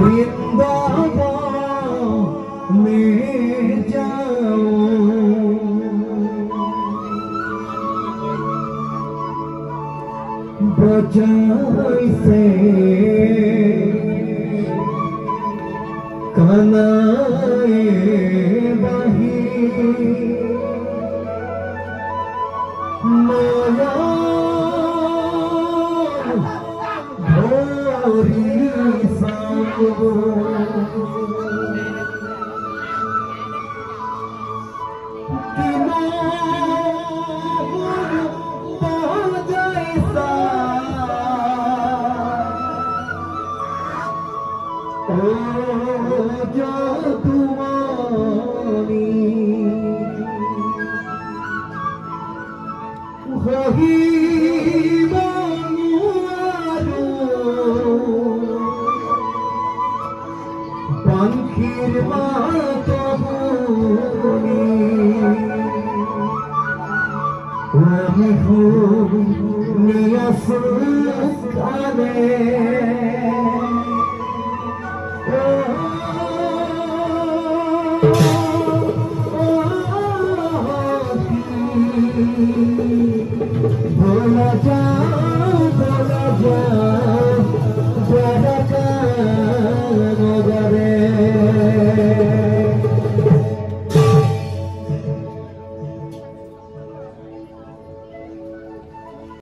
वृंदावन में जाऊं बजाई से कनाए बही माया भोरी सांगो पंखीर मातबुनी আমি নিয়াসুখানে ভোলা যাও বড় নগরে